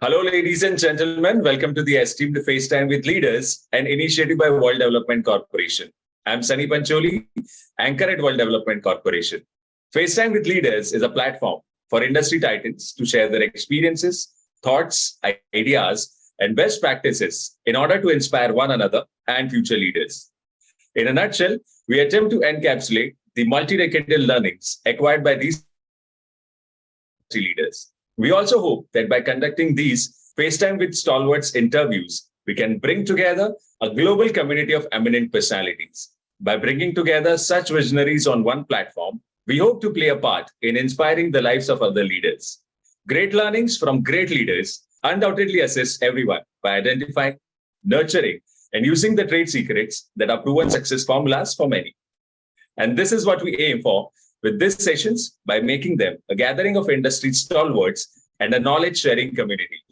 Hello, ladies and gentlemen. Welcome to the Esteemed FaceTime with Leaders, an initiative by World Development Corporation. I'm Sunny Pancholi, anchor at World Development Corporation. FaceTime with Leaders is a platform for industry titans to share their experiences, thoughts, ideas, and best practices in order to inspire one another and future leaders. In a nutshell, we attempt to encapsulate the multi-decadal learnings acquired by these leaders. We also hope that by conducting these FaceTime with Stalwarts interviews, we can bring together a global community of eminent personalities. By bringing together such visionaries on one platform, we hope to play a part in inspiring the lives of other leaders. Great learnings from great leaders undoubtedly assist everyone by identifying, nurturing, and using the trade secrets that are proven success formulas for many. And this is what we aim for with these sessions by making them a gathering of industry stalwarts and a knowledge-sharing community.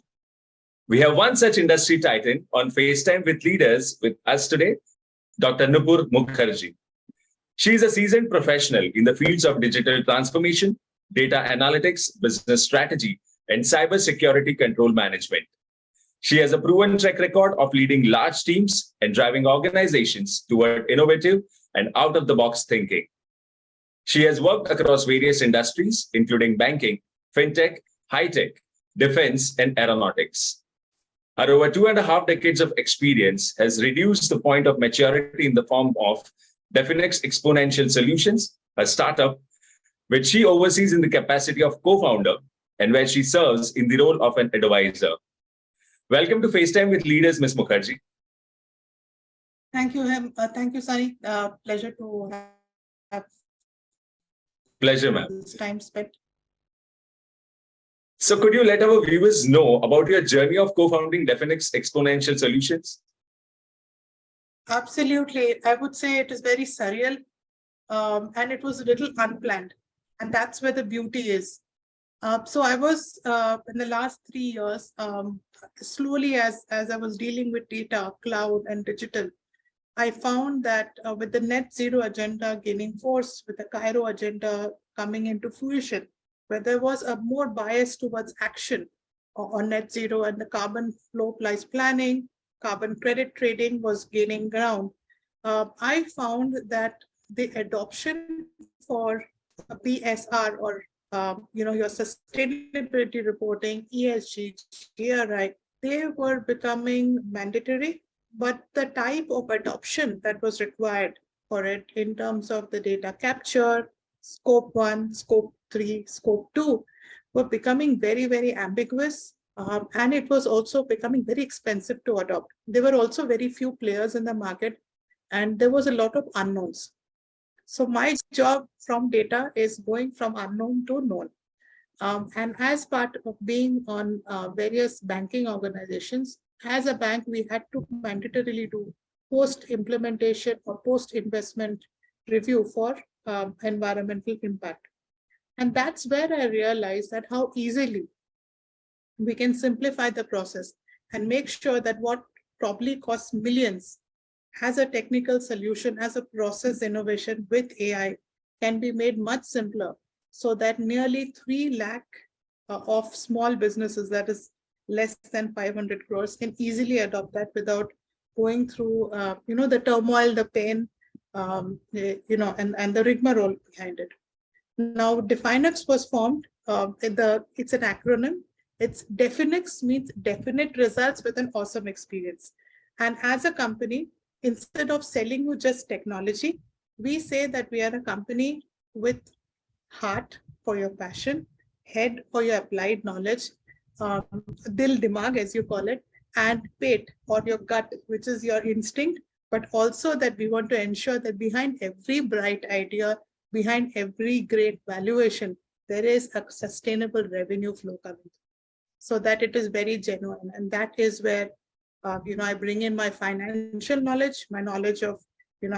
We have one such industry titan on FaceTime with Leaders with us today, Dr. Nupur Mukherjee. She is a seasoned professional in the fields of digital transformation, data analytics, business strategy, and cybersecurity control management. She has a proven track record of leading large teams and driving organizations toward innovative and out-of-the-box thinking. She has worked across various industries, including banking, fintech, high-tech, defense, and aeronautics. Her over 2.5 decades of experience has reduced the point of maturity in the form of Deffinux Exponential Solutions, a startup which she oversees in the capacity of co-founder and where she serves in the role of an advisor. Welcome to FaceTime with Leaders, Ms. Mukherjee. Thank you, Sunny. Pleasure to have. Pleasure, ma'am. This time spent. So could you let our viewers know about your journey of co-founding Deffinux Exponential Solutions? Absolutely. I would say it is very surreal and it was a little unplanned. And that's where the beauty is. So I was in the last 3 years, slowly as I was dealing with data, cloud and digital, I found that with the net zero agenda gaining force, with the Cairo agenda coming into fruition, where there was a more bias towards action on net zero and the carbon flow price planning, carbon credit trading was gaining ground, I found that the adoption for PSR or your sustainability reporting, ESG, GRI, they were becoming mandatory. But the type of adoption that was required for it in terms of the data capture, scope 1, scope 3, scope 2 were becoming very, very ambiguous. And it was also becoming very expensive to adopt. There were also very few players in the market and there was a lot of unknowns. So my job from data is going from unknown to known. And as part of being on various banking organizations, as a bank, we had to mandatorily do post-implementation or post-investment review for environmental impact. And that's where I realized that how easily we can simplify the process and make sure that what probably costs millions as a technical solution, as a process innovation with AI can be made much simpler so that nearly 3 lakh of small businesses, that is less than 500 crores, can easily adopt that without going through, the turmoil, the pain, and the rigmarole behind it. Now, Deffinux was formed. It's an acronym. It's Deffinux means definite results with an awesome experience. And as a company, instead of selling you just technology, we say that we are a company with heart for your passion, head for your applied knowledge, dil dimag as you call it, and pet or your gut, which is your instinct, but also that we want to ensure that behind every bright idea, behind every great valuation, there is a sustainable revenue flow coming, so that it is very genuine. And that is where I bring in my financial knowledge, my knowledge of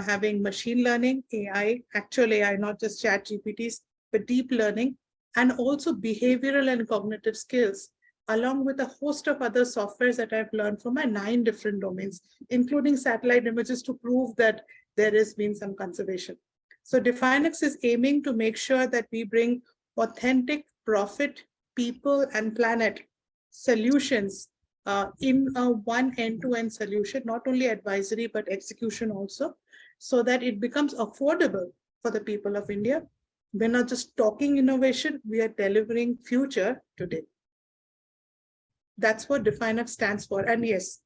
having machine learning, AI, actual AI, not just chat GPTs, but deep learning, and also behavioral and cognitive skills, along with a host of other softwares that I've learned from my 9 different domains, including satellite images to prove that there has been some conservation. So Deffinux is aiming to make sure that we bring authentic profit, people, and planet solutions in a one end-to-end solution, not only advisory, but execution also, so that it becomes affordable for the people of India. We're not just talking innovation, we are delivering future today. That's what Deffinux stands for. And yes,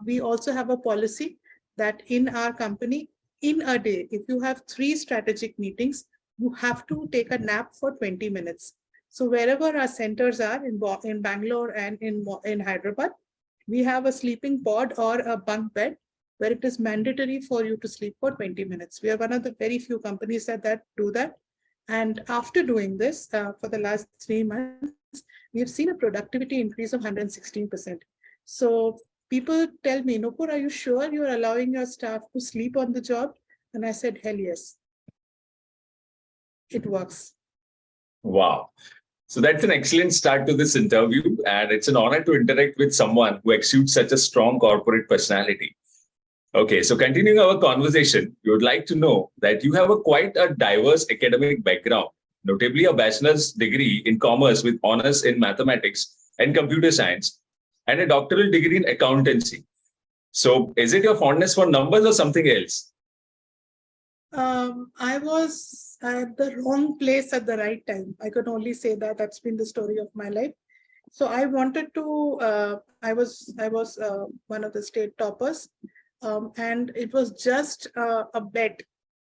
we also have a policy that in our company, in a day, if you have 3 strategic meetings, you have to take a nap for 20 minutes. So wherever our centers are in Bangalore and in Hyderabad, we have a sleeping pod or a bunk bed where it is mandatory for you to sleep for 20 minutes. We are one of the very few companies that do that. And after doing this for the last 3 months, we have seen a productivity increase of 116%. So people tell me, Nupur, are you sure you're allowing your staff to sleep on the job? And I said, hell yes. It works. Wow. So that's an excellent start to this interview. And it's an honor to interact with someone who exudes such a strong corporate personality. Okay, so continuing our conversation, we would like to know that you have quite a diverse academic background, notably a bachelor's degree in commerce with honors in mathematics and computer science, and a doctoral degree in accountancy. So is it your fondness for numbers or something else? I was at the wrong place at the right time. I could only say that. That's been the story of my life. So I wanted to, I was one of the state toppers. And it was just a bet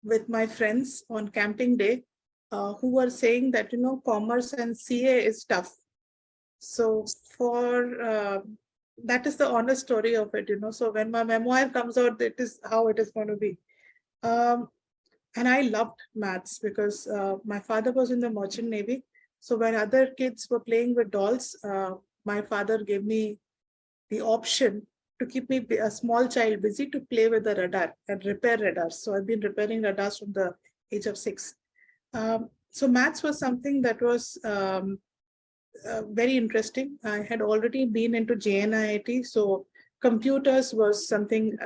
with my friends on camping day who were saying that, commerce and CA is tough. So that is the honest story of it, So when my memoir comes out, it is how it is going to be. And I loved maths because my father was in the Merchant Navy. So when other kids were playing with dolls, my father gave me the option to keep me, a small child, busy to play with the radar and repair radars. So I've been repairing radars from the age of 6. So maths was something that was very interesting. I had already been into JNIIT, so computers was something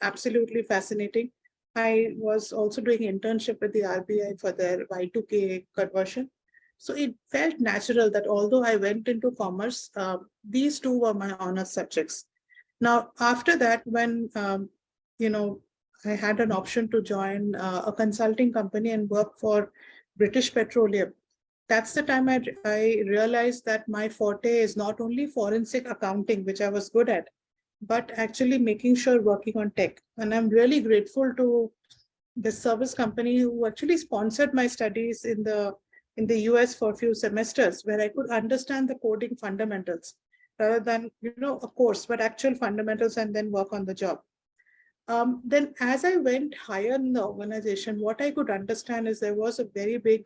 absolutely fascinating. I was also doing internship with the RBI for their Y2K conversion. So it felt natural that although I went into commerce, these two were my honors subjects. Now, after that, when, I had an option to join a consulting company and work for British Petroleum, that's the time I realized that my forte is not only forensic accounting, which I was good at, but actually making sure working on tech. And I'm really grateful to the service company who actually sponsored my studies in the US for a few semesters, where I could understand the coding fundamentals rather than, a course, but actual fundamentals, and then work on the job. Then as I went higher in the organization, what I could understand is there was a very big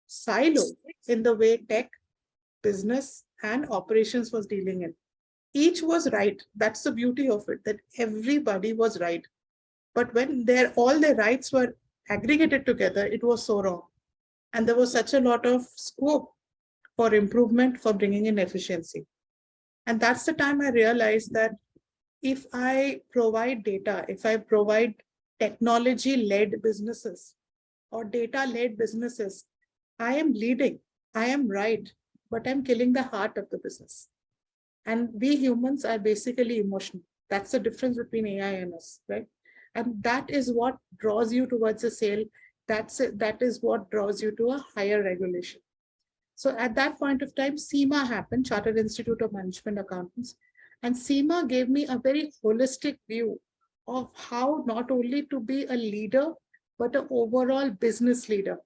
silo in the way tech, business, and operations was dealing in. Each was right. That's the beauty of it, that everybody was right. But when all their rights were aggregated together, it was so wrong. And there was such a lot of scope for improvement, for bringing in efficiency. And that's the time I realized that if I provide data, if I provide technology-led businesses or data-led businesses, I am leading, I am right, but I'm killing the heart of the business. And we humans are basically emotional. That's the difference between AI and us, right? And that is what draws you towards a sale. That is what draws you to a higher regulation. So at that point of time, SEMA happened, Chartered Institute of Management Accountants. And SEMA gave me a very holistic view of how not only to be a leader, but an overall business leader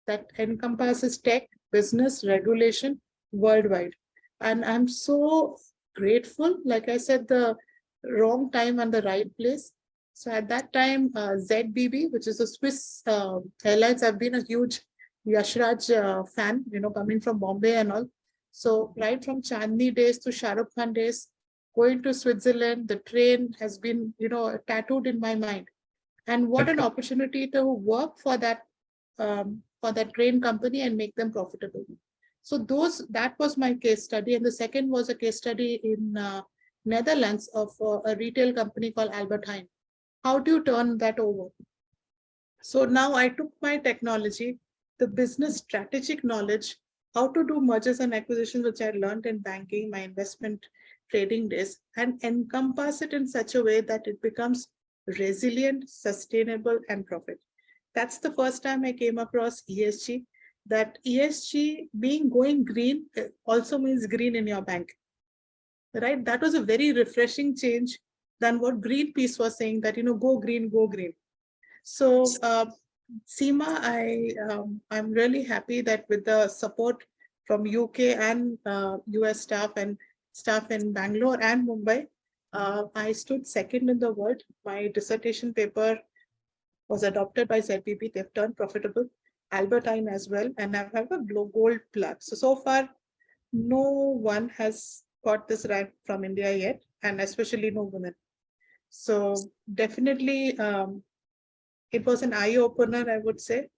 that encompasses tech, business, regulation worldwide. And I'm so grateful, like I said, the wrong time and the right place. So at that time, ZBB, which is a Swiss airlines, I've been a huge Yashraj fan, coming from Bombay and all. So right from Chandni days to Shah Rukh Khan days, going to Switzerland, the train has been, tattooed in my mind. And what an opportunity to work for that train company and make them profitable. So that was my case study. And the second was a case study in Netherlands of a retail company called Albert Heijn. How do you turn that over? So now I took my technology, the business strategic knowledge how to do mergers and acquisitions, which I learned in banking, my investment trading days, and encompass it in such a way that it becomes resilient, sustainable, and profit. That's the first time I came across ESG, that ESG being going green also means green in your bank, right? That was a very refreshing change than what Greenpeace was saying, that, go green, go green. So Seema, I'm really happy that with the support from UK and US staff and staff in Bangalore and Mumbai, I stood second in the world. My dissertation paper was adopted by ZPP. They've turned profitable. Albertine as well, and I have a gold plaque. So far, no one has got this rank from India yet, and especially no women. So definitely, it was an eye-opener, I would say,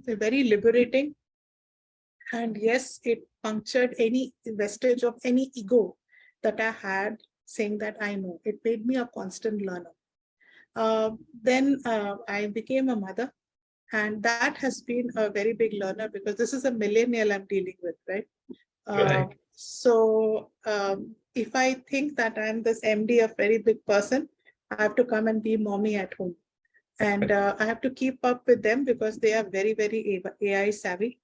very liberating. And yes, it punctured any vestige of any ego that I had, saying that I know. It made me a constant learner. Then I became a mother, and that has been a very big learner, because this is a millennial I'm dealing with, right? Right. So if I think that I'm this MD, a very big person, I have to come and be mommy at home. And I have to keep up with them because they are very, very AI savvy.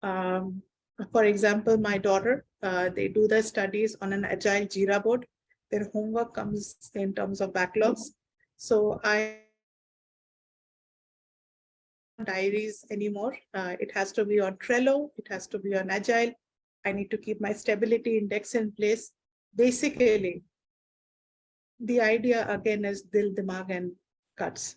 For example, my daughter, they do their studies on an agile Jira board. Their homework comes in terms of backlogs. So I diaries anymore. It has to be on Trello. It has to be on Agile. I need to keep my stability index in place. Basically, the idea again is dil, dimag, and cuts.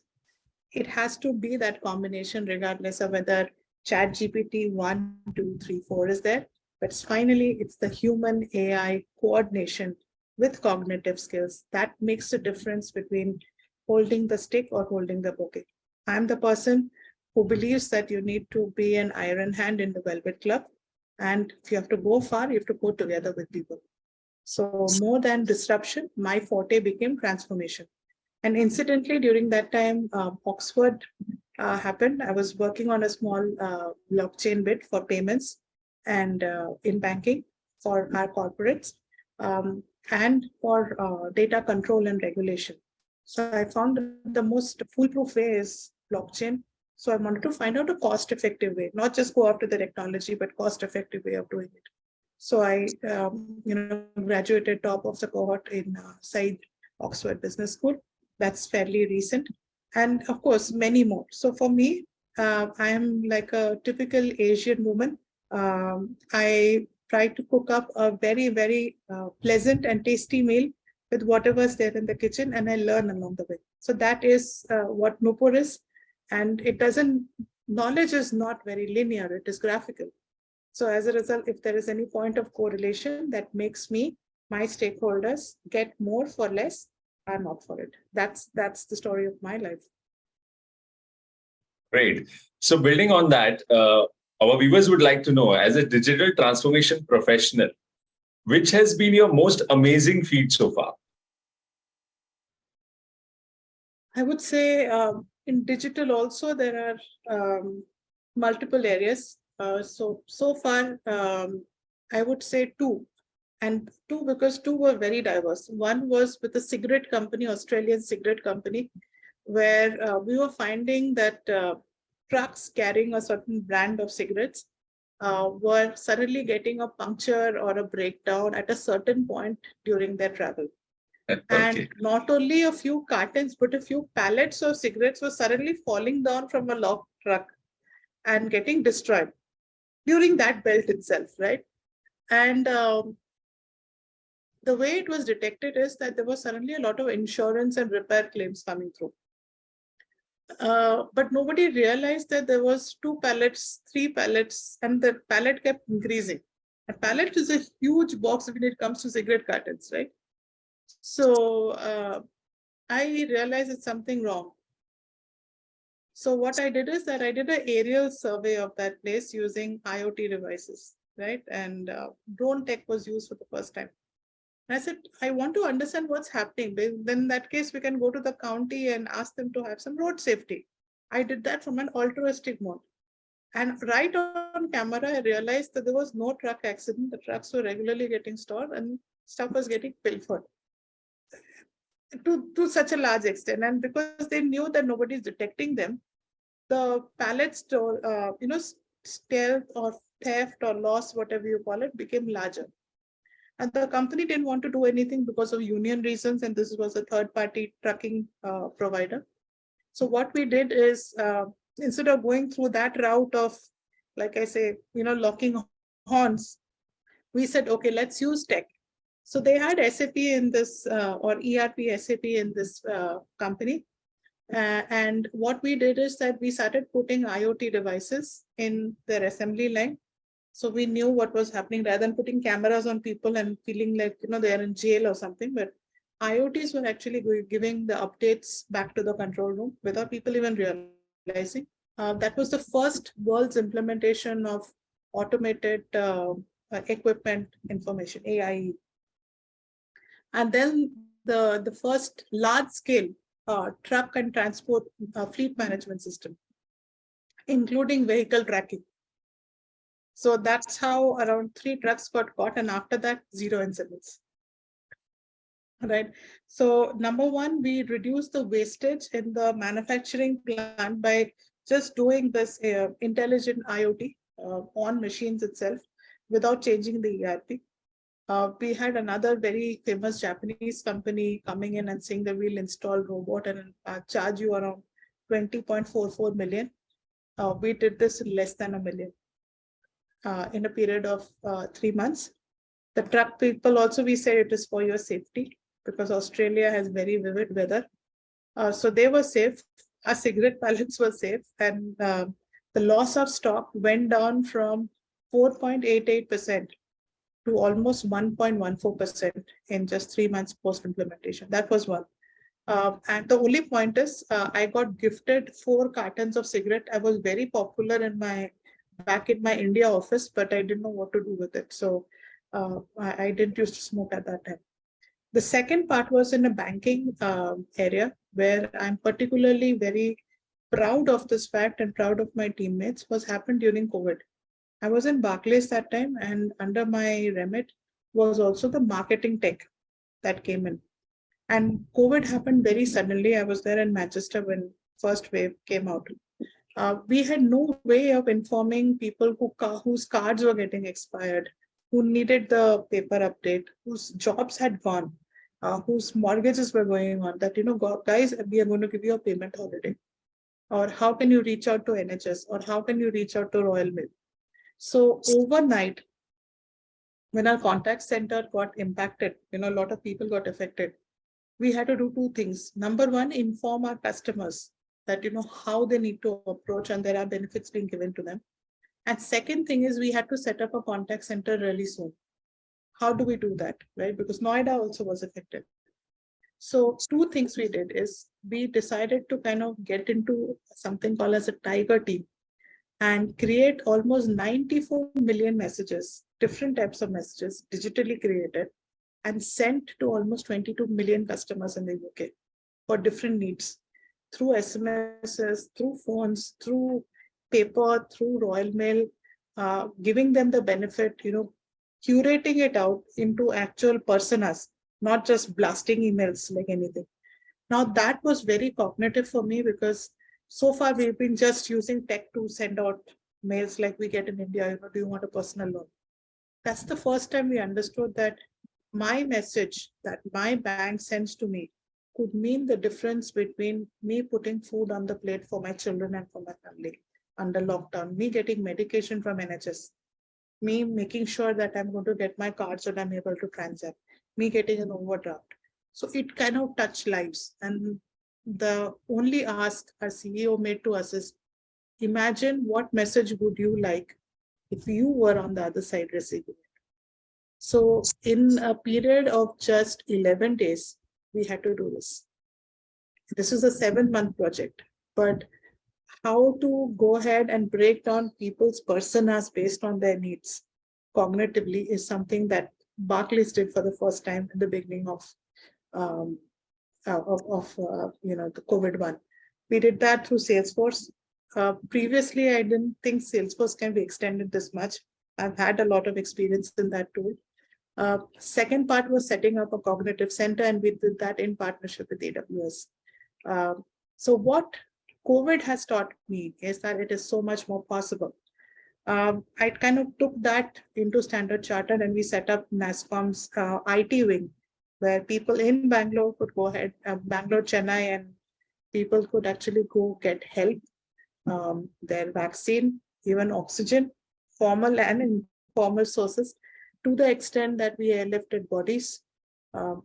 It has to be that combination, regardless of whether ChatGPT 1, 2, 3, 4 is there. But finally, it's the human AI coordination with cognitive skills that makes the difference between holding the stick or holding the bouquet. I'm the person who believes that you need to be an iron hand in the Velvet Club. And if you have to go far, you have to go together with people. So more than disruption, my forte became transformation. And incidentally, during that time, Oxford happened. I was working on a small blockchain bit for payments and in banking for our corporates and for data control and regulation. So I found the most foolproof way is blockchain. So I wanted to find out a cost-effective way, not just go after the technology, but cost-effective way of doing it. So I, graduated top of the cohort in SEBI Oxford Business School. That's fairly recent. And of course, many more. So for me, I am like a typical Asian woman. I try to cook up a very, very pleasant and tasty meal with whatever's there in the kitchen, and I learn along the way. So that is what Nupur is. And it doesn't, knowledge is not very linear, it is graphical. So as a result, if there is any point of correlation that makes me, my stakeholders get more for less, I'm up for it. That's the story of my life. Great. So building on that, our viewers would like to know, as a digital transformation professional, which has been your most amazing feat so far? I would say in digital also, there are multiple areas. So far, I would say two. And two, because two were very diverse. One was with a cigarette company, Australian cigarette company, where we were finding that trucks carrying a certain brand of cigarettes were suddenly getting a puncture or a breakdown at a certain point during their travel. Okay. And not only a few cartons, but a few pallets of cigarettes were suddenly falling down from a locked truck and getting destroyed during that belt itself, right? And the way it was detected is that there was suddenly a lot of insurance and repair claims coming through. But nobody realized that there was 2 pallets, 3 pallets, and the pallet kept increasing. A pallet is a huge box when it comes to cigarette cartons, right? So I realized it's something wrong. So what I did is that I did an aerial survey of that place using IoT devices, right? And drone tech was used for the first time. And I said, I want to understand what's happening. Then in that case, we can go to the county and ask them to have some road safety. I did that from an altruistic mode. And right on camera, I realized that there was no truck accident. The trucks were regularly getting stored and stuff was getting pilfered to such a large extent. And because they knew that nobody's detecting them, the pallet store, stealth or theft or loss, whatever you call it, became larger. And the company didn't want to do anything because of union reasons. And this was a third party trucking provider. So what we did is, instead of going through that route of, like I say, locking horns, we said, okay, let's use tech. So they had SAP in this, or ERP SAP in this company. And what we did is that we started putting IoT devices in their assembly line. So we knew what was happening rather than putting cameras on people and feeling like, they are in jail or something. But IoTs were actually giving the updates back to the control room without people even realizing. That was the first world's implementation of automated equipment information, AIE. And then the first large scale truck and transport fleet management system, including vehicle tracking. So that's how around 3 trucks got caught, and after that, 0 incidents. Right. So number one, we reduce the wastage in the manufacturing plant by just doing this intelligent IoT on machines itself without changing the ERP. We had another very famous Japanese company coming in and saying that we'll install robot and charge you around 20.44 million. We did this in less than $1 million in a period of 3 months. The truck people also, we say it is for your safety because Australia has very vivid weather. So they were safe. Our cigarette pallets were safe. And the loss of stock went down from 4.88% to almost 1.14% in just 3 months post-implementation. That was one. And the only point is, I got gifted 4 cartons of cigarette. I was very popular back in my India office, but I didn't know what to do with it. So I didn't used to smoke at that time. The second part was in a banking area where I'm particularly very proud of this fact and proud of my teammates, was happened during COVID. I was in Barclays that time, and under my remit was also the marketing tech that came in. And COVID happened very suddenly. I was there in Manchester when first wave came out. We had no way of informing people whose cards were getting expired, who needed the paper update, whose jobs had gone, whose mortgages were going on, that, guys, we are going to give you a payment holiday. Or how can you reach out to NHS? Or how can you reach out to Royal Mail? So overnight, when our contact center got impacted, a lot of people got affected. We had to do 2 things. Number one, inform our customers that, how they need to approach and there are benefits being given to them. And second thing is we had to set up a contact center really soon. How do we do that, right? Because Noida also was affected. So 2 things we did is we decided to kind of get into something called as a tiger team and create almost 94 million messages, different types of messages, digitally created and sent to almost 22 million customers in the UK for different needs, through SMSs, through phones, through paper, through Royal Mail, giving them the benefit, curating it out into actual personas, not just blasting emails like anything. Now that was very cognitive for me because so far we've been just using tech to send out mails like we get in India, do you want a personal loan? That's the first time we understood that my message that my bank sends to me could mean the difference between me putting food on the plate for my children and for my family under lockdown, me getting medication from NHS, me making sure that I'm going to get my cards and I'm able to transact, me getting an overdraft. So it kind of touched lives. And the only ask our CEO made to us is, imagine what message would you like if you were on the other side receiving it. So in a period of just 11 days, we had to do this. This is a 7-month project, but how to go ahead and break down people's personas based on their needs cognitively is something that Barclays did for the first time in the beginning of the COVID one. We did that through Salesforce. Previously, I didn't think Salesforce can be extended this much. I've had a lot of experience in that tool. Second part was setting up a cognitive center, and we did that in partnership with AWS. So what COVID has taught me is that it is so much more possible. I kind of took that into Standard Chartered, and we set up NASSCOM's IT wing, where people in Bangalore could go ahead, Bangalore, Chennai, and people could actually go get help, their vaccine, even oxygen, formal and informal sources, to the extent that we airlifted bodies.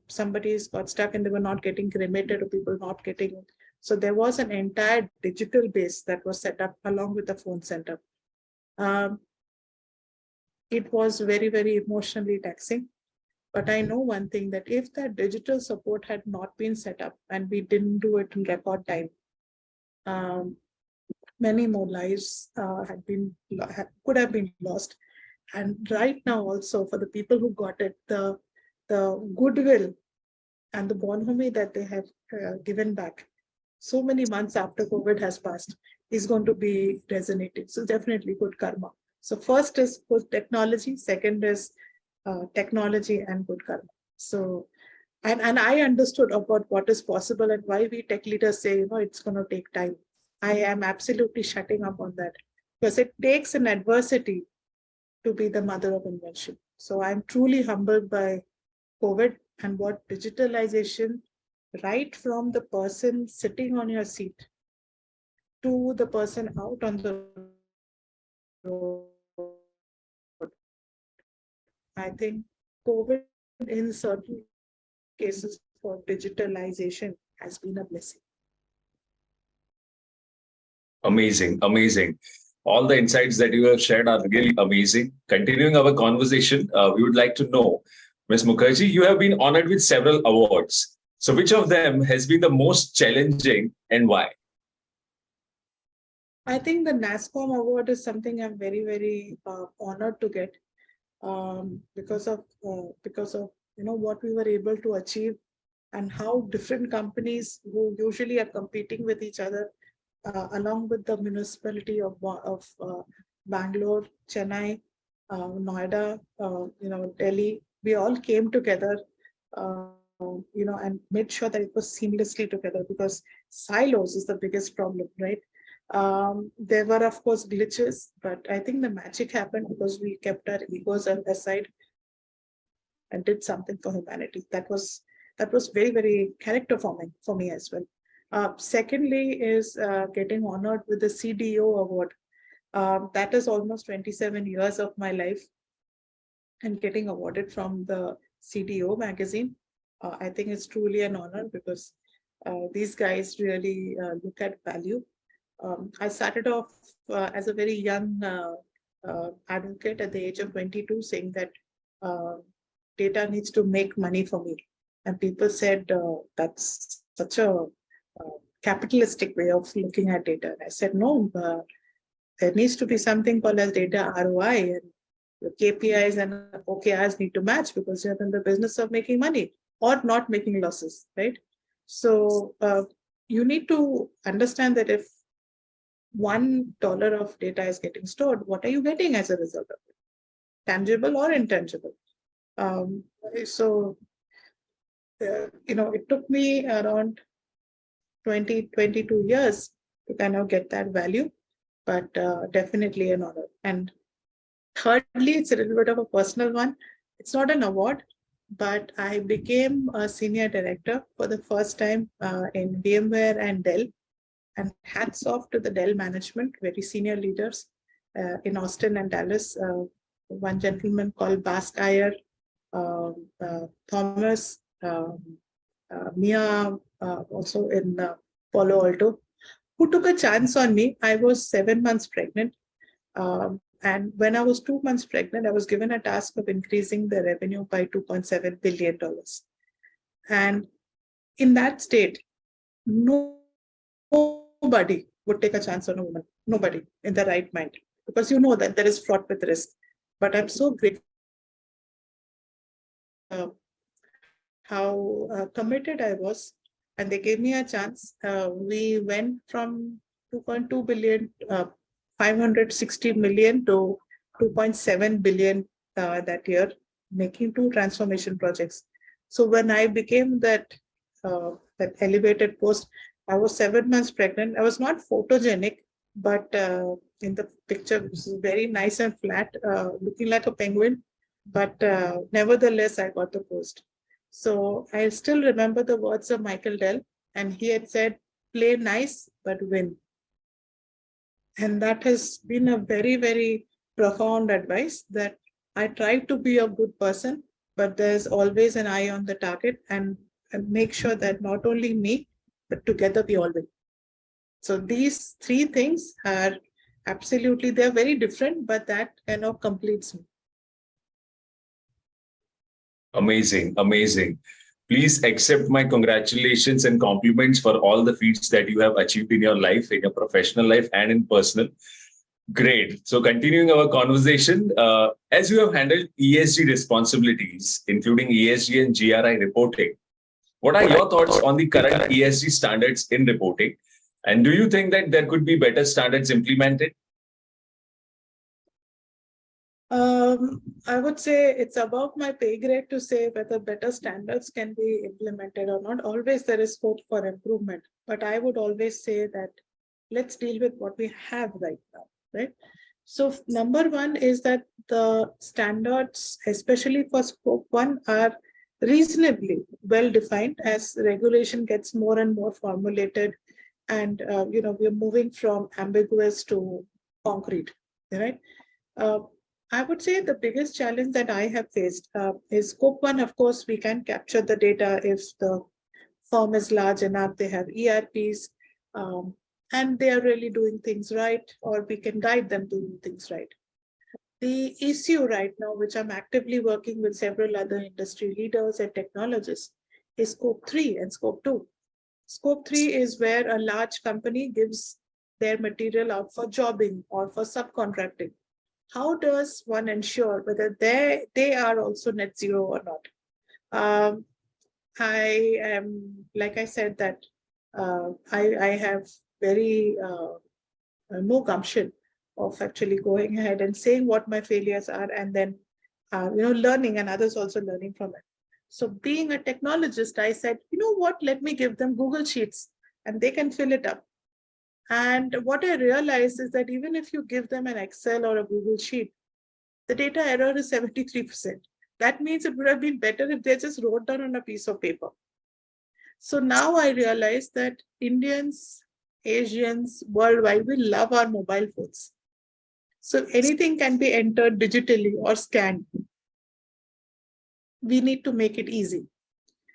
Somebody's got stuck and they were not getting cremated, or people not getting. So there was an entire digital base that was set up along with the phone center. It was very, very emotionally taxing. But I know one thing, that if that digital support had not been set up and we didn't do it in record time, many more lives could have been lost. And right now also, for the people who got it, the goodwill and the bonhomie that they have given back so many months after COVID has passed is going to be resonating. So definitely good karma. So first is good technology, second is technology and good karma. So, and I understood about what is possible and why we tech leaders say, it's going to take time. I am absolutely shutting up on that, because it takes an adversity to be the mother of invention. So I'm truly humbled by COVID and what digitalization, right from the person sitting on your seat to the person out on the road. I think COVID in certain cases for digitalization has been a blessing. Amazing, amazing. All the insights that you have shared are really amazing. Continuing our conversation, we would like to know, Ms. Mukherjee, you have been honored with several awards. So which of them has been the most challenging and why? I think the NASSCOM award is something I'm very, very honored to get, because of what we were able to achieve, and how different companies who usually are competing with each other, along with the municipality of Bangalore, Chennai, Noida, Delhi, we all came together, and made sure that it was seamlessly together, because silos is the biggest problem, right? There were, of course, glitches, but I think the magic happened because we kept our egos aside and did something for humanity. That was very, very character forming for me as well. Secondly is getting honored with the CDO award. That is almost 27 years of my life, and getting awarded from the CDO magazine. I think it's truly an honor, because these guys really look at value. I started off as a very young advocate at the age of 22, saying that data needs to make money for me. And people said, that's such a capitalistic way of looking at data. And I said, no, there needs to be something called as data ROI, and the KPIs and OKRs need to match, because you're in the business of making money or not making losses, right? So you need to understand that if $1 of data is getting stored, what are you getting as a result of it? Tangible or intangible? It took me around 22 years to kind of get that value, but definitely an honor. And thirdly, it's a little bit of a personal one. It's not an award, but I became a senior director for the first time in VMware and Dell. And hats off to the Dell management, very senior leaders in Austin and Dallas. One gentleman called Bas Iyer, Thomas, Mia, also in Palo Alto, who took a chance on me. I was 7 months pregnant. And when I was 2 months pregnant, I was given a task of increasing the revenue by $2.7 billion. And in that state, nobody would take a chance on a woman. Nobody in the right mind, because you know that there is fraught with risk. But I'm so grateful how committed I was, and they gave me a chance. We went from 2.2 billion, 560 million to 2.7 billion that year, making 2 transformation projects. So when I became that elevated post, I was 7 months pregnant. I was not photogenic, but in the picture, it was very nice and flat, looking like a penguin. But nevertheless, I got the post. So I still remember the words of Michael Dell, and he had said, "Play nice, but win." And that has been a very, very profound advice, that I try to be a good person, but there's always an eye on the target, and make sure that not only me, but together we all win. So these 3 things are absolutely, they're very different, but that kind of completes me. Amazing, amazing. Please accept my congratulations and compliments for all the feats that you have achieved in your life, in your professional life, and in personal. Great. So, continuing our conversation, as you have handled ESG responsibilities, including ESG and GRI reporting, what are your thoughts on the current ESG standards in reporting? And do you think that there could be better standards implemented? I would say it's above my pay grade to say whether better standards can be implemented or not. Always there is scope for improvement, but I would always say that let's deal with what we have right now, right? So number 1 is that the standards, especially for scope 1, are reasonably well defined as regulation gets more and more formulated, and we're moving from ambiguous to concrete, right? I would say the biggest challenge that I have faced is scope 1. Of course, we can capture the data if the firm is large enough, they have ERPs, and they are really doing things right, or we can guide them to do things right. The issue right now, which I'm actively working with several other industry leaders and technologists, is scope 3 and scope 2. Scope 3 is where a large company gives their material out for jobbing or for subcontracting. How does one ensure whether they are also net zero or not? I am, like I said, that I have very no gumption of actually going ahead and saying what my failures are, and then learning, and others also learning from it. So being a technologist, I said, you know what, let me give them Google Sheets and they can fill it up. And what I realized is that even if you give them an Excel or a Google Sheet, the data error is 73%. That means it would have been better if they just wrote down on a piece of paper. So now I realize that Indians, Asians, worldwide, we love our mobile phones. So anything can be entered digitally or scanned. We need to make it easy.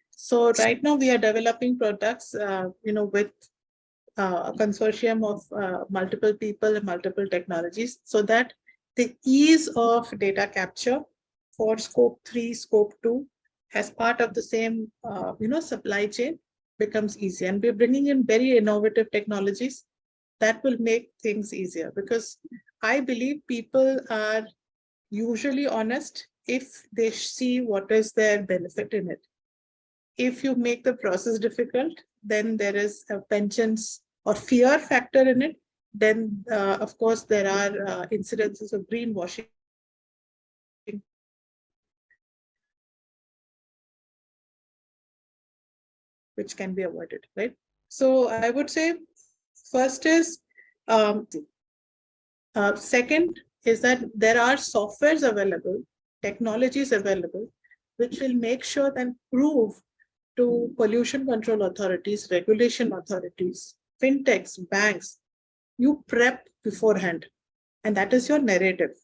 So right now we are developing products, with a consortium of multiple people and multiple technologies, so that the ease of data capture for scope 3, scope 2, as part of the same, supply chain becomes easy. And we're bringing in very innovative technologies that will make things easier, because I believe people are usually honest if they see what is their benefit in it. If you make the process difficult, then there is a penchant or fear factor in it. Then, of course, there are incidences of greenwashing, which can be avoided, right? So I would say first is, second is that there are softwares available, technologies available, which will make sure and prove to pollution control authorities, regulation authorities, fintechs, banks, you prep beforehand, and that is your narrative.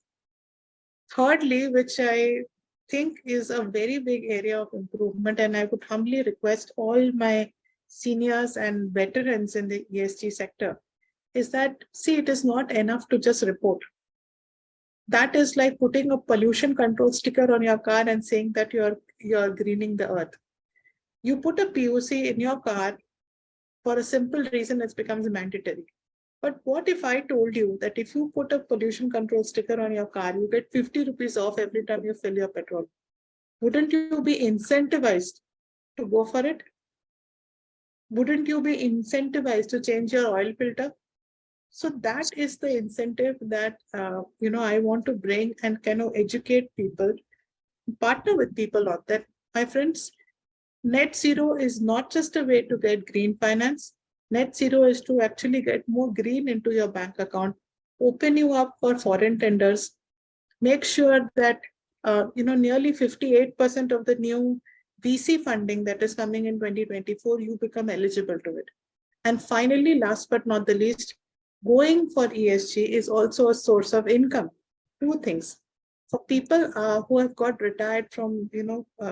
Thirdly, which I think is a very big area of improvement, and I would humbly request all my seniors and veterans in the ESG sector, is that, see, it is not enough to just report. That is like putting a pollution control sticker on your car and saying that you're greening the earth. You put a POC in your car for a simple reason, it becomes mandatory. But what if I told you that if you put a pollution control sticker on your car, you get 50 rupees off every time you fill your petrol? Wouldn't you be incentivized to go for it? Wouldn't you be incentivized to change your oil filter? So that is the incentive that I want to bring and kind of educate people, partner with people on that. My friends, net zero is not just a way to get green finance. Net zero is to actually get more green into your bank account, open you up for foreign tenders, make sure that nearly 58% of the new VC funding that is coming in 2024, you become eligible to it. And finally, last but not the least, going for ESG is also a source of income. Two things. For people who have got retired from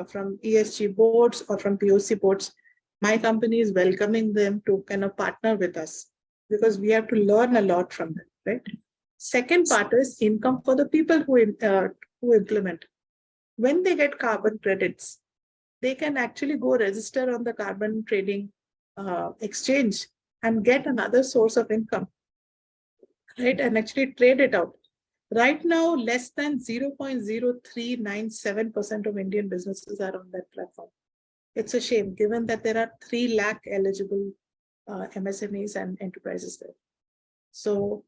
from ESG boards or from POC boards, my company is welcoming them to kind of partner with us because we have to learn a lot from them, right? Second part is income for the people who implement. When they get carbon credits, they can actually go register on the carbon trading exchange and get another source of income, right? And actually trade it out. Right now, less than 0.0397% of Indian businesses are on that platform. It's a shame, given that there are 3 lakh eligible MSMEs and enterprises there. So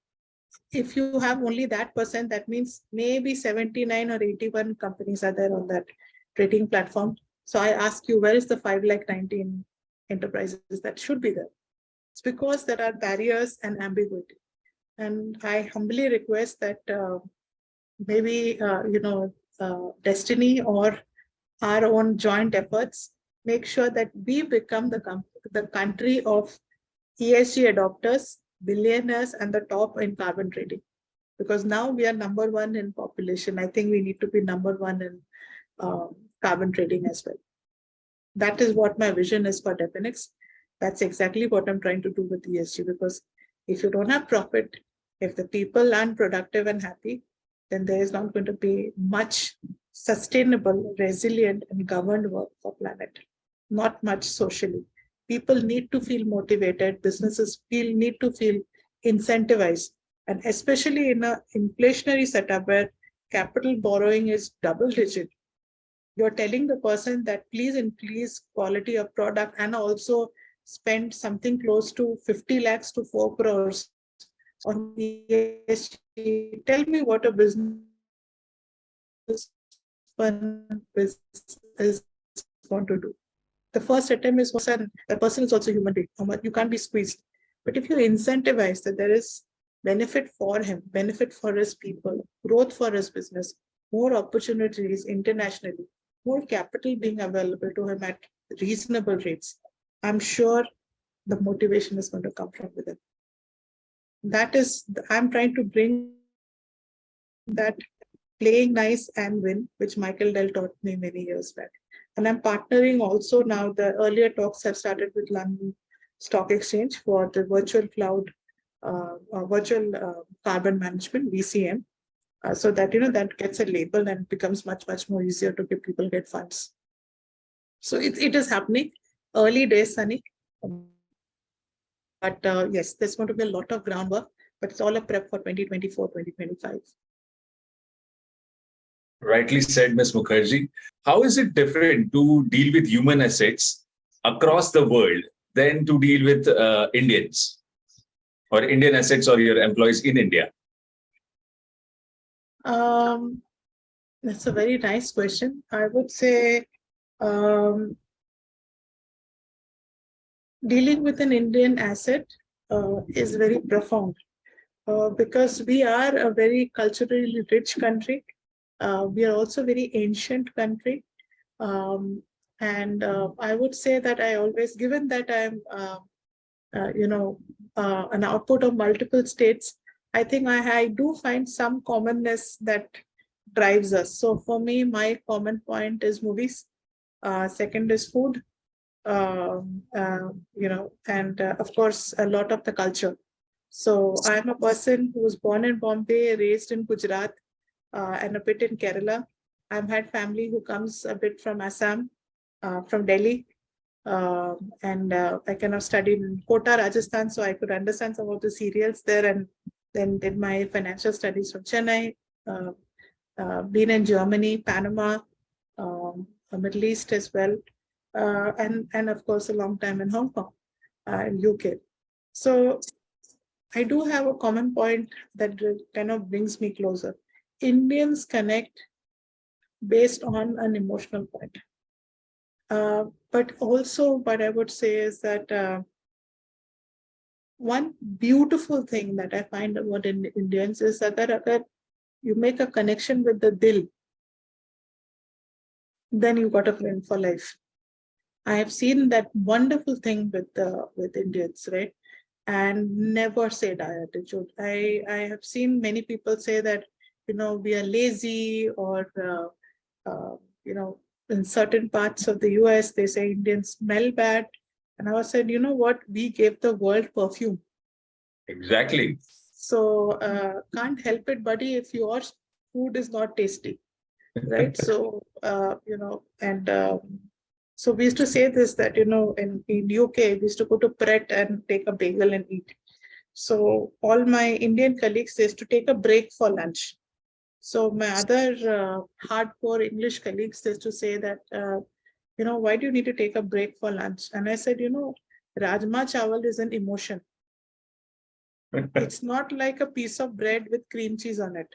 if you have only that percent, that means maybe 79 or 81 companies are there on that trading platform. So I ask you, where is the 5,19 enterprises that should be there? It's because there are barriers and ambiguity. And I humbly request that maybe, Destiny or our own joint efforts make sure that we become the country of ESG adopters, billionaires, and the top in carbon trading. Because now we are number 1 in population. I think we need to be number 1 in carbon trading as well. That is what my vision is for Deffinux. That's exactly what I'm trying to do with ESG, because if you don't have profit, if the people aren't productive and happy, then there is not going to be much sustainable, resilient, and governed work for planet. Not much socially. People need to feel motivated. Businesses need to feel incentivized. And especially in an inflationary setup where capital borrowing is double digit, you're telling the person that please increase quality of product and also spend something close to 50 lakhs to 4 crores on ESG. Tell me what a business is going to do. The first attempt is person. The person is also human being. You can't be squeezed. But if you incentivize that there is benefit for him, benefit for his people, growth for his business, more opportunities internationally, more capital being available to him at reasonable rates, I'm sure the motivation is going to come from within. That is, I'm trying to bring that playing nice and win, which Michael Dell taught me many years back. And I'm partnering also now. The earlier talks have started with London Stock Exchange for the virtual cloud, virtual carbon management, VCM, so that that gets a label and becomes much more easier to give people get funds. So it is happening. Early days, Sunny. But yes, there's going to be a lot of groundwork, but it's all a prep for 2024, 2025. Rightly said, Ms. Mukherjee. How is it different to deal with human assets across the world than to deal with Indians or Indian assets or your employees in India? That's a very nice question. I would say dealing with an Indian asset is very profound because we are a very culturally rich country. We are also a very ancient country. And I would say that I always, given that I'm, an output of multiple states, I think I do find some commonness that drives us. So for me, my common point is movies. Second is food, and of course, a lot of the culture. So I'm a person who was born in Bombay, raised in Gujarat, and a bit in Kerala. I've had family who comes a bit from Assam, from Delhi, and I kind of studied in Kota, Rajasthan, so I could understand some of the serials there, and then did my financial studies from Chennai, been in Germany, Panama, Middle East as well, and of course a long time in Hong Kong, in UK. So I do have a common point that kind of brings me closer. Indians connect based on an emotional point. But also what I would say is that one beautiful thing that I find about Indians is that agar you make a connection with the dil, then you got a friend for life. I have seen that wonderful thing with Indians, right? And never say die attitude. I have seen many people say that, we are lazy, or in certain parts of the US, they say Indians smell bad. And I was said, you know what? We gave the world perfume. Exactly. So can't help it, buddy, if your food is not tasty, right? So, so we used to say this, that, in UK, we used to go to Pret and take a bagel and eat. So all my Indian colleagues, they used to take a break for lunch. So my other hardcore English colleagues, they used to say that, why do you need to take a break for lunch? And I said, Rajma Chawal is an emotion. It's not like a piece of bread with cream cheese on it.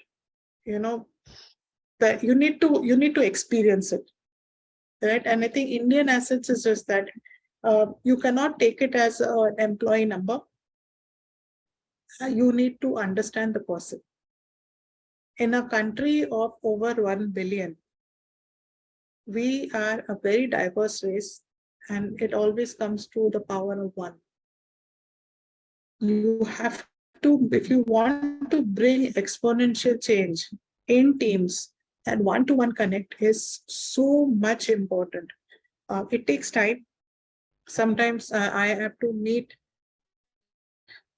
That you need to experience it, right? And I think Indian assets is just that you cannot take it as an employee number. You need to understand the person. In a country of over 1 billion, we are a very diverse race, and it always comes to the power of one. You have to, if you want to bring exponential change in teams, and one-to-one connect is so much important. It takes time. Sometimes I have to meet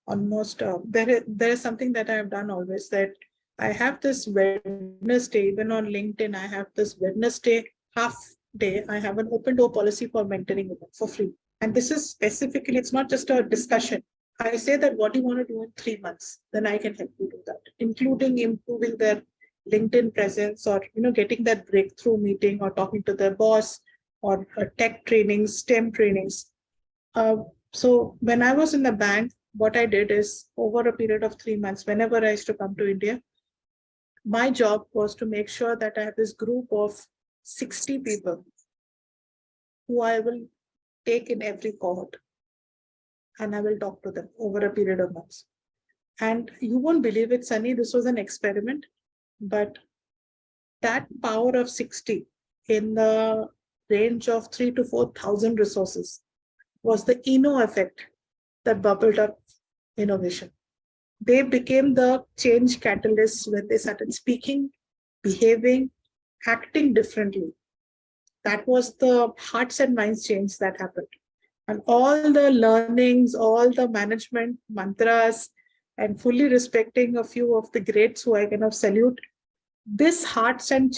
almost, there is something that I have done always, that I have this Wednesday, even on LinkedIn, I have this Wednesday half day, I have an open door policy for mentoring for free. And this is specifically, it's not just a discussion. I say that what do you want to do in 3 months, then I can help you do that, including improving their LinkedIn presence, or getting that breakthrough meeting, or talking to their boss, or tech trainings, STEM trainings. So when I was in the bank, what I did is, over a period of 3 months, whenever I used to come to India, my job was to make sure that I have this group of 60 people who I will take in every cohort, and I will talk to them over a period of months. And you won't believe it, Sunny, this was an experiment, but that power of 60 in the range of 3,000 to 4,000 resources was the Inno effect that bubbled up innovation. They became the change catalysts when they started speaking, behaving, acting differently. That was the hearts and minds change that happened. And all the learnings, all the management mantras, and fully respecting a few of the greats who I kind of salute, this hearts and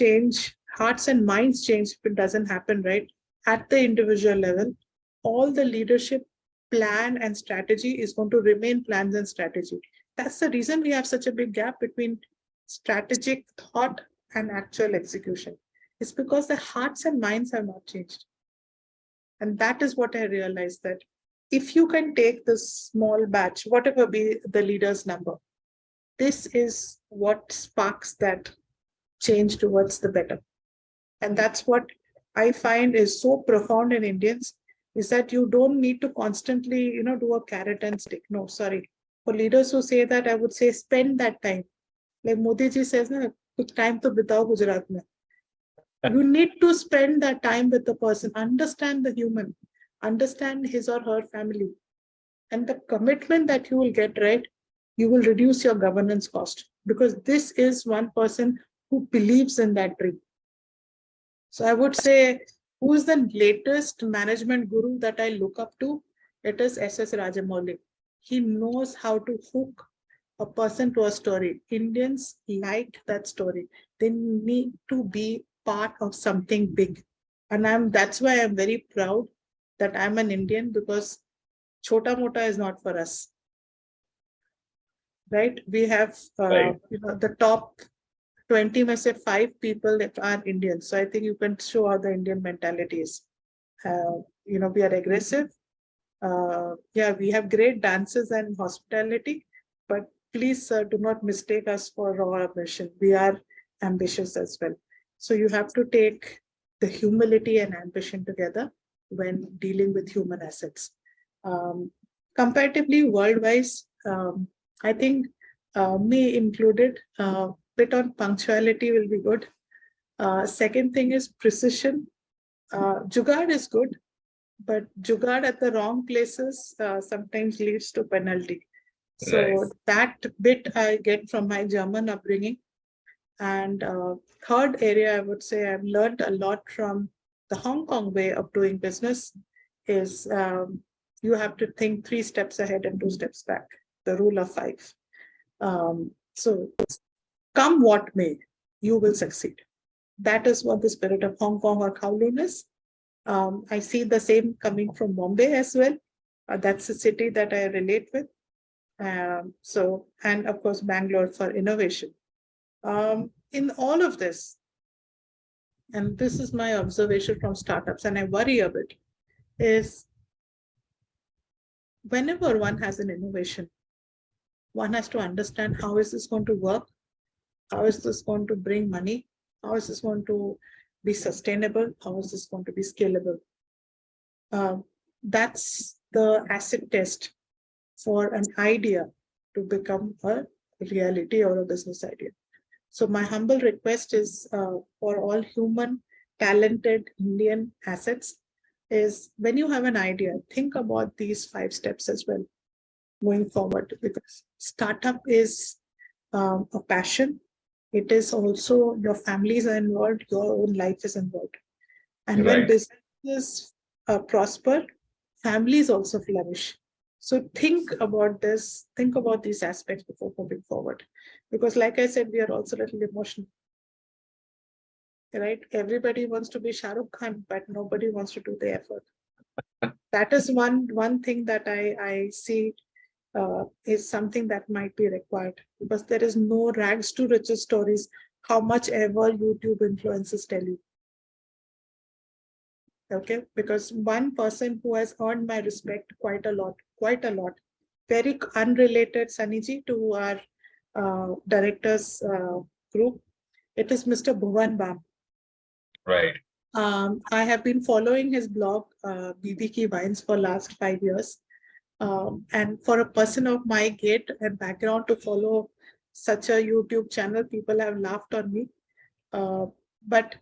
minds change, if it doesn't happen right at the individual level, all the leadership plan and strategy is going to remain plans and strategy. That's the reason we have such a big gap between strategic thought and actual execution. It's because the hearts and minds have not changed. And that is what I realized, that if you can take this small batch, whatever be the leader's number, this is what sparks that change towards the better. And that's what I find is so profound in Indians, is that you don't need to constantly, do a carrot and stick. No, sorry. For leaders who say that, I would say spend that time. Like Modi ji says, na, time to bitao Gujarat mein. You need to spend that time with the person, understand the human, understand his or her family. And the commitment that you will get, right, you will reduce your governance cost, because this is one person who believes in that dream. So I would say, who is the latest management guru that I look up to? It is S.S. Rajamouli. He knows how to hook a person to a story. Indians like that story. They need to be part of something big. And that's why I'm very proud that I'm an Indian, because Chota Mota is not for us. Right? We have the top 20, may say 5 people that are Indian. So I think you can show how the Indian mentality is. We are aggressive. We have great dances and hospitality, but please do not mistake us for raw ambition. We are ambitious as well. So you have to take the humility and ambition together when dealing with human assets. Comparatively, worldwide, I think me included, bit on punctuality will be good. Second thing is precision. Jugaad is good, but jugaad at the wrong places sometimes leads to penalty. So Right. that bit I get from my German upbringing. And third area, I would say I've learned a lot from the Hong Kong way of doing business is you have to think 3 steps ahead and 2 steps back, the rule of 5. So come what may, you will succeed. That is what the spirit of Hong Kong or Kowloon is. I see the same coming from Bombay as well. That's a city that I relate with. And of course, Bangalore for innovation. In all of this, and this is my observation from startups, and I worry a bit, is whenever one has an innovation, one has to understand how is this going to work? How is this going to bring money? How is this going to be sustainable? How is this going to be scalable? That's the acid test for an idea to become a reality or a business idea. So my humble request is for all human, talented Indian assets is when you have an idea, think about these 5 steps as well going forward, because startup is a passion. It is also your families are involved, your own life is involved. And when Right. businesses prosper, families also flourish. So think about this, think about these aspects before moving forward. Because like I said, we are also a little emotional. Right? Everybody wants to be Shah Rukh Khan, but nobody wants to do the effort. That is one thing that I see is something that might be required, because there is no rags to riches stories, how much ever YouTube influencers tell you. Okay, because one person who has earned my respect quite a lot, very unrelated, Saniji, to our directors group, it is Mr. Bhuvan Bam. Right. I have been following his blog, BB Ki Vines, for last 5 years. And for a person of my gait and background to follow such a YouTube channel, people have laughed on me. But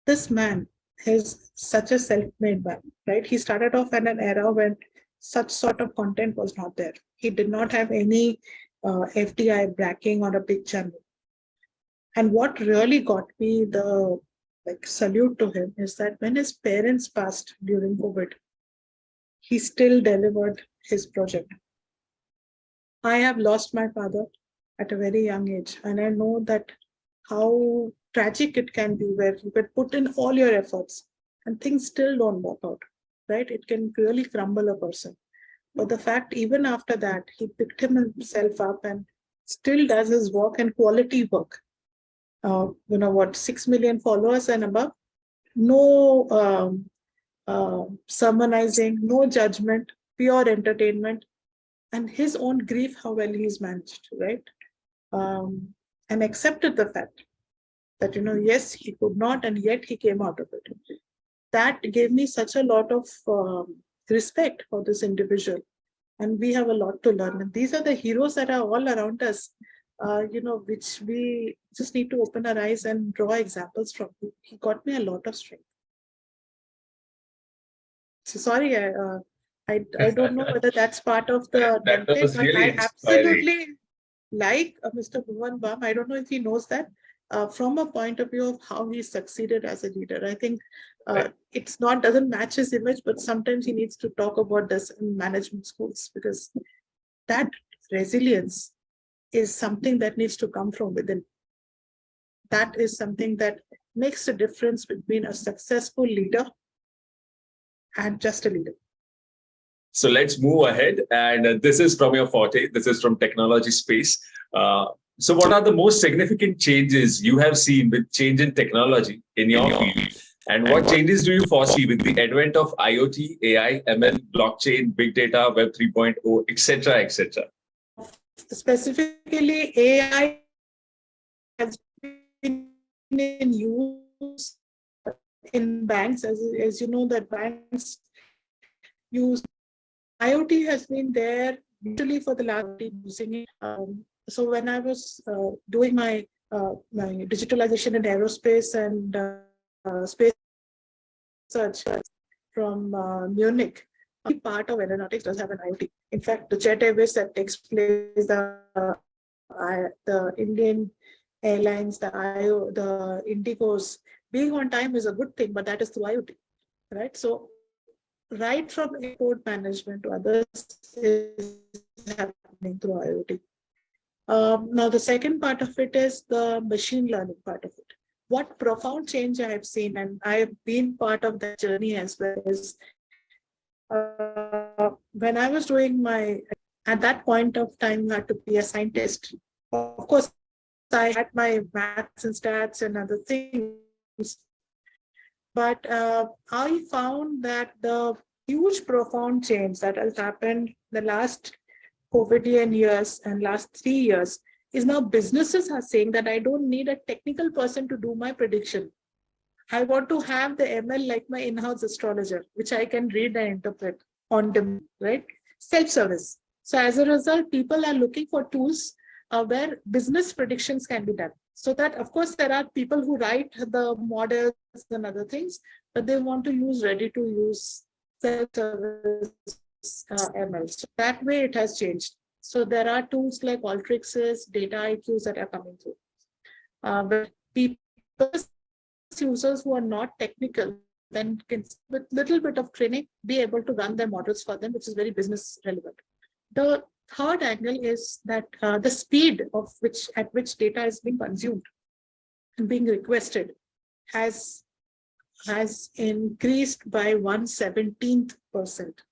this man is such a self-made man, right? He started off in an era when such sort of content was not there. He did not have any FDI backing on a big channel. And what really got me the salute to him is that when his parents passed during COVID, he still delivered his project. I have lost my father at a very young age, and I know that how tragic it can be, where you can put in all your efforts and things still don't work out, right? It can really crumble a person. But the fact, even after that, he picked himself up and still does his work and quality work. 6 million followers and above, no sermonizing, no judgment, pure entertainment, and his own grief, how well he's managed, right? And accepted the fact that, yes, he could not, and yet he came out of it. That gave me such a lot of respect for this individual. And we have a lot to learn. And these are the heroes that are all around us, which we just need to open our eyes and draw examples from. He got me a lot of strength. So sorry, I don't know whether that's part of the That template, was but really I inspiring. absolutely like Mr. Bhuvan Bam. I don't know if he knows that from a point of view of how he succeeded as a leader. I think it's doesn't match his image, but sometimes he needs to talk about this in management schools, because that resilience is something that needs to come from within. That is something that makes a difference between a successful leader and just a leader. So let's move ahead. And this is from your forte. This is from technology space. So what are the most significant changes you have seen with change in technology in your field? And what changes do you foresee with the advent of IoT, AI, ML, blockchain, big data, Web 3.0, etc., etc.? specifically AI has been in use in banks, as you know, that banks use IoT has been there usually for the last using it. So when I was doing my digitalization in aerospace and space research from Munich, part of aeronautics does have an IoT. In fact, the jet airways that takes place, the Indian airlines, the Indigos, being on time is a good thing, but that is through IoT, right? So right from airport management to others is happening through IoT. Now, the second part of it is the machine learning part of it. What profound change I have seen, and I have been part of that journey as well, is when I was doing at that point of time, I had to be a scientist. Of course, I had my maths and stats and other things, but I found that the huge profound change that has happened the last COVIDian years and last 3 years is now businesses are saying that I don't need a technical person to do my prediction. I want to have the ML like my in-house astrologer, which I can read and interpret on demand, right? Self-service. So as a result, people are looking for tools where business predictions can be done. So that, of course, there are people who write the models and other things, but they want to use ready-to-use self-service ML. So that way it has changed. So there are tools like Alteryx's, Data IQs that are coming through. Where people, users who are not technical, then can, with little bit of training, be able to run their models for them, which is very business relevant. The third angle is that the speed at which data is being consumed and being requested has increased by 1/17%.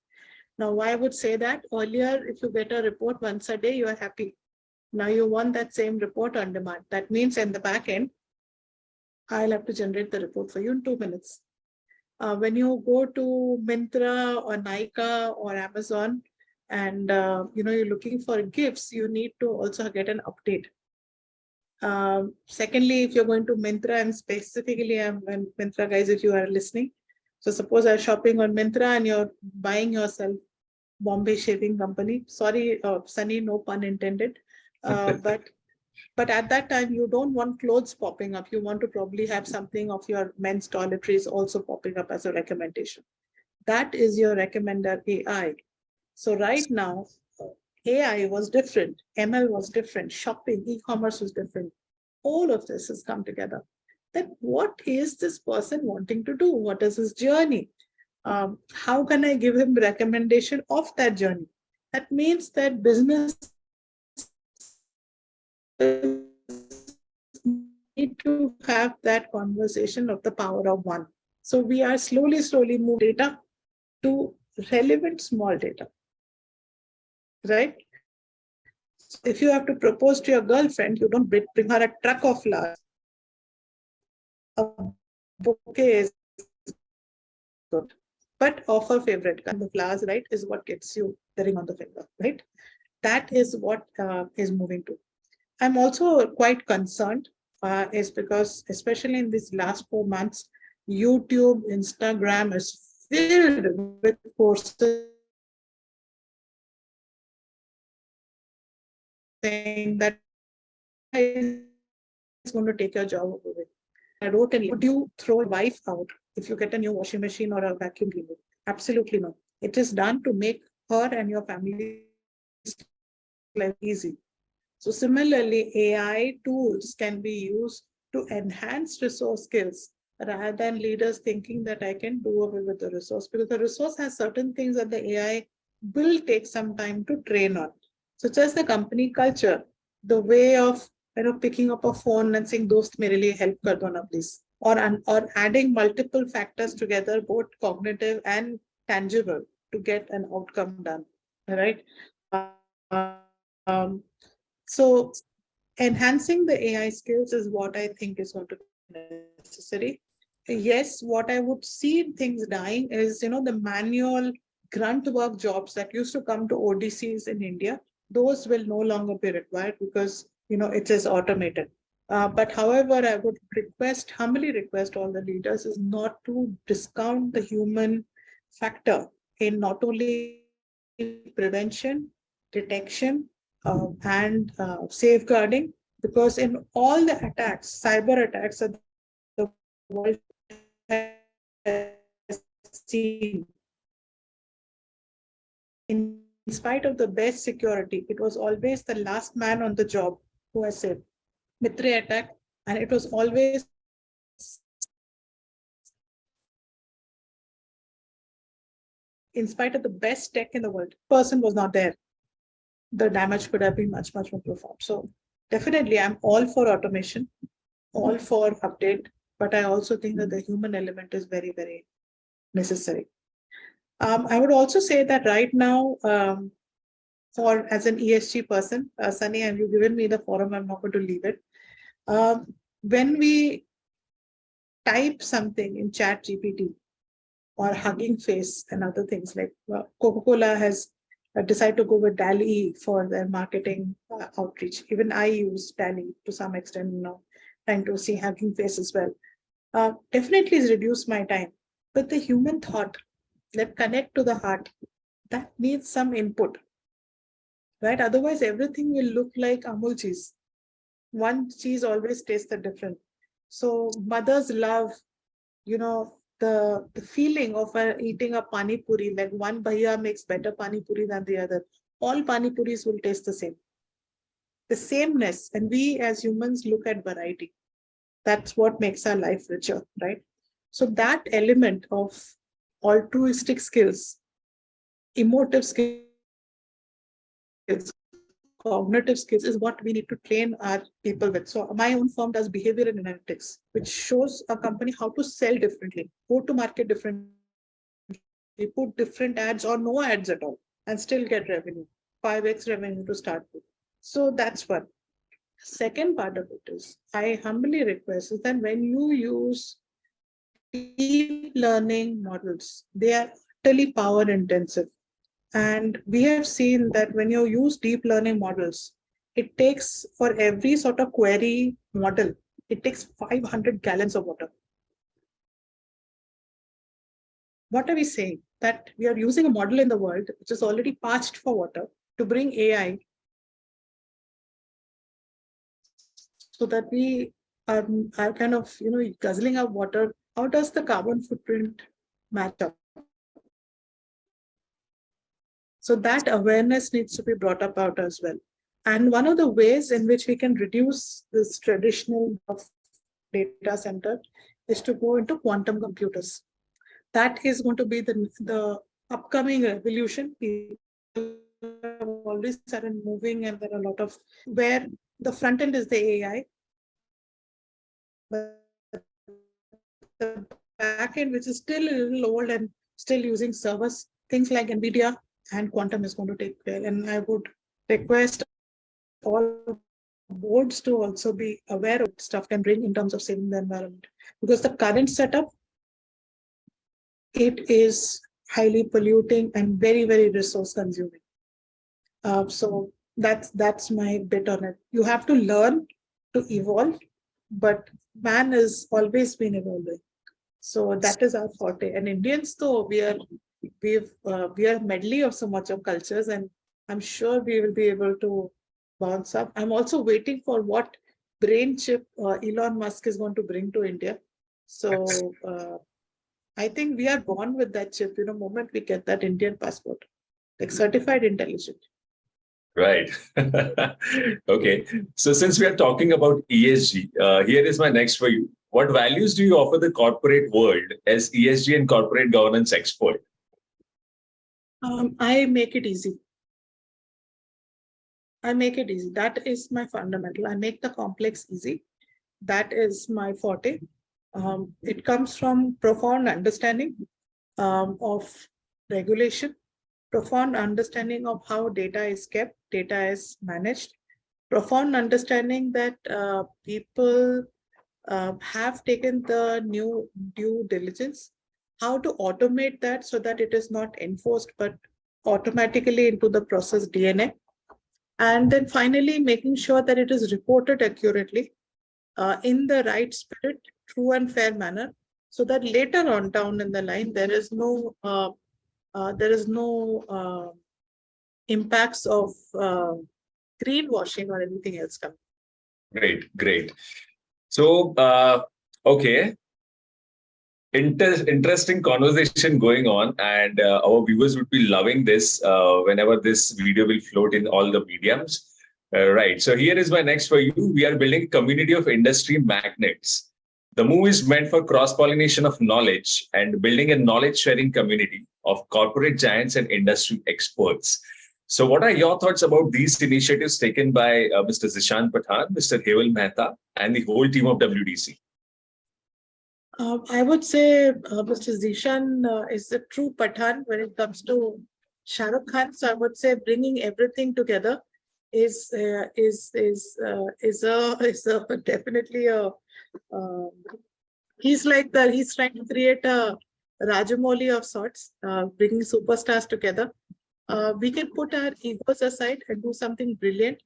Now, why I would say that? Earlier, if you get a report once a day, you are happy. Now you want that same report on demand. That means in the back end, I'll have to generate the report for you in 2 minutes. When you go to Myntra or Nykaa or Amazon, and you're looking for gifts, you need to also get an update. Secondly, if you're going to Myntra, and specifically, Myntra guys, if you are listening, so suppose I'm shopping on Myntra and you're buying yourself Bombay Shaving Company. Sorry, Sunny, no pun intended. But at that time, you don't want clothes popping up. You want to probably have something of your men's toiletries also popping up as a recommendation. That is your recommender AI. So right now, AI was different, ML was different, shopping, e-commerce was different. All of this has come together. Then what is this person wanting to do? What is his journey? How can I give him recommendation of that journey? That means that business need to have that conversation of the power of one. So we are slowly moving data to relevant small data, right? So if you have to propose to your girlfriend, you don't bring her a truck of flowers. A bouquet is good, but of her favorite kind of flowers, right, is what gets you the ring on the finger, right? That is what is moving to. I'm also quite concerned is because, especially in these last 4 months, YouTube, Instagram is filled with courses saying that it's going to take your job away. I wrote, would you throw your wife out if you get a new washing machine or a vacuum cleaner? Absolutely not. It is done to make her and your family life easy. So similarly, AI tools can be used to enhance resource skills rather than leaders thinking that I can do away with the resource, because the resource has certain things that the AI will take some time to train on, such as the company culture, the way of picking up a phone and saying, "Dost mere liye help kar do na please," or adding multiple factors together, both cognitive and tangible, to get an outcome done. Right. So enhancing the AI skills is what I think is going to be necessary. Yes, what I would see things dying is, the manual grunt work jobs that used to come to ODCs in India. those will no longer be required because it is automated. But however, I would humbly request all the leaders is not to discount the human factor in not only prevention, detection, and safeguarding, because in all the attacks, cyber attacks that the world has seen, in spite of the best security, it was always the last man on the job who has saved. Mitre attack, and it was always in spite of the best tech in the world, person was not there. The damage could have been much, much more profound. So definitely, I'm all for automation, all for update, but I also think that the human element is very, very necessary. I would also say that right now, for as an ESG person, Sunny, and you've given me the forum, I'm not going to leave it. When we type something in Chat GPT or Hugging Face and other things, like Coca-Cola has decided to go with DALL-E for their marketing outreach. Even I use DALL-E to some extent now, trying to see Hugging Face as well. Definitely has reduced my time, but the human thought that connect to the heart, that needs some input, right? Otherwise, everything will look like Amul cheese. One cheese always tastes the different. So mothers love, the feeling of eating a pani puri, like one bhaiya makes better pani puri than the other. All pani puris will taste the same. The sameness, and we as humans look at variety. That's what makes our life richer, right? So that element of altruistic skills, emotive skills, cognitive skills is what we need to train our people with. So my own firm does behavior and analytics, which shows a company how to sell differently, go to market differently, put different ads or no ads at all, and still get revenue, 5x revenue to start with. So that's one. Second part of it is, I humbly request is that when you use deep learning models, they are utterly power intensive. And we have seen that when you use deep learning models, it takes, for every sort of query model, it takes 500 gallons of water. What are we saying? That we are using a model in the world which is already parched for water to bring AI, so that we are kind of, guzzling up water. How does the carbon footprint match up? So that awareness needs to be brought about as well. And one of the ways in which we can reduce this traditional data center is to go into quantum computers. That is going to be the upcoming revolution. People have already started moving, and there are a lot of where the front end is the AI, but the back end, which is still a little old and still using servers, things like NVIDIA and quantum is going to take care. And I would request all boards to also be aware of what stuff can bring in terms of saving the environment, because the current setup, it is highly polluting and very, very resource consuming. So that's my bit on it. You have to learn to evolve, but man has always been evolving. So that is our forte. And Indians, though, we are medley of so much of cultures, and I'm sure we will be able to bounce up. I'm also waiting for what brain chip Elon Musk is going to bring to India. So I think we are born with that chip, moment we get that Indian passport, like certified intelligent. Right. Okay. So since we are talking about ESG, here is my next for you. What values do you offer the corporate world as ESG and corporate governance expert? I make it easy. That is my fundamental. I make the complex easy. That is my forte. It comes from profound understanding of regulation, profound understanding of how data is kept, data is managed, profound understanding that people have taken the new due diligence, how to automate that so that it is not enforced, but automatically into the process DNA. And then finally, making sure that it is reported accurately in the right spirit, true and fair manner, so that later on down in the line, there is no impacts of greenwashing or anything else coming. Great. So, okay. Interesting conversation going on, and our viewers would be loving this whenever this video will float in all the mediums. Right. So here is my next for you. We are building a community of industry magnets. The move is meant for cross-pollination of knowledge and building a knowledge-sharing community of corporate giants and industry experts. So what are your thoughts about these initiatives taken by Mr. Zishan Pathan, Mr. Heval Mehta, and the whole team of WDC? I would say Mr. Zishan is a true Pathan when it comes to Shah Rukh Khan. So I would say bringing everything together is definitely a he's trying to create a Rajamouli of sorts, bringing superstars together. We can put our egos aside and do something brilliant.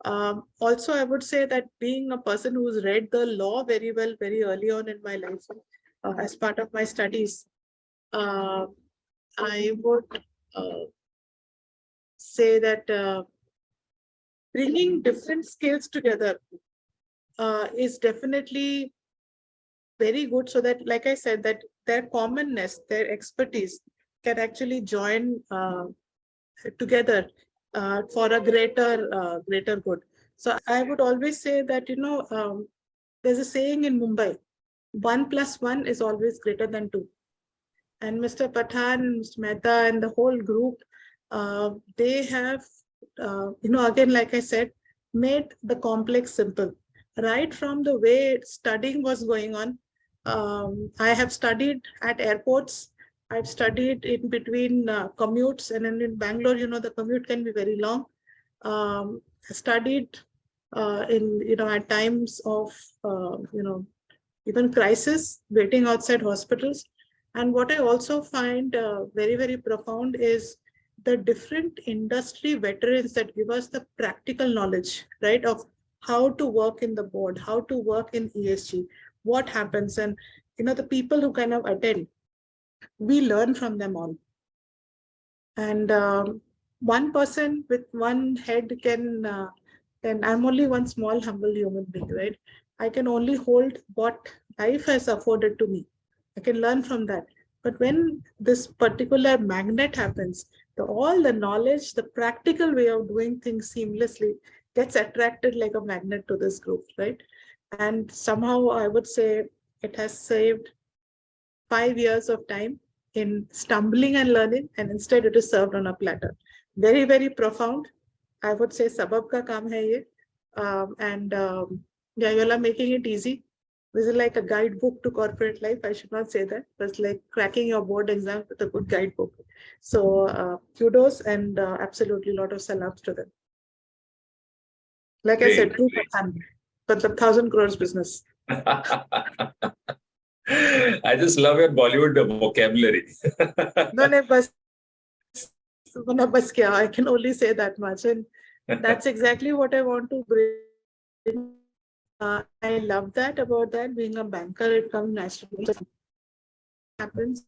Also, I would say that being a person who's read the law very well, very early on in my life, as part of my studies, I would say that bringing different skills together is definitely very good, so that, like I said, that their commonness, their expertise can actually join together for a greater good. So I would always say that, there's a saying in Mumbai, 1 + 1 is always greater than 2. And Mr. Pathan, Mr. Mehta, and the whole group, they have, again, like I said, made the complex simple. Right from the way studying was going on, I have studied at airports. I've studied in between commutes, and then in Bangalore, the commute can be very long. I studied at times of, even crisis, waiting outside hospitals. And what I also find very, very profound is the different industry veterans that give us the practical knowledge, right, of how to work in the board, how to work in ESG, what happens, and the people who kind of attend, we learn from them all. And one person with one head can I'm only one small humble human being, right? I can only hold what life has afforded to me. I can learn from that. But when this particular magnet happens, all the knowledge, the practical way of doing things seamlessly gets attracted like a magnet to this group, right? And somehow I would say it has saved 5 years of time in stumbling and learning, and instead it is served on a platter. Very, very profound. I would say sabab ka kaam hai ye. Yeah, you all are making it easy. This is like a guidebook to corporate life. I should not say that. It's like cracking your board exam with a good guidebook. So kudos and absolutely a lot of salams to them. Like I said, true Pathan, but the 1,000 crores business. I just love your Bollywood vocabulary. No, I can only say that much. And that's exactly what I want to bring. I love that about that. Being a banker, it comes naturally. It happens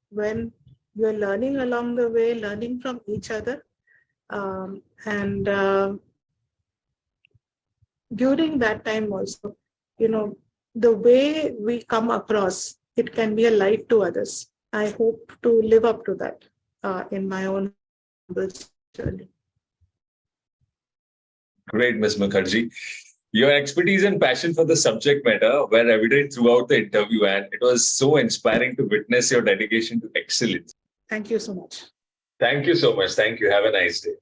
when you're learning along the way, learning from each other. During that time also, the way we come across, it can be a light to others. I hope to live up to that in my own journey. Great, Ms. Mukherjee. Your expertise and passion for the subject matter were evident throughout the interview, and it was so inspiring to witness your dedication to excellence. Thank you so much. Thank you so much. Thank you. Have a nice day.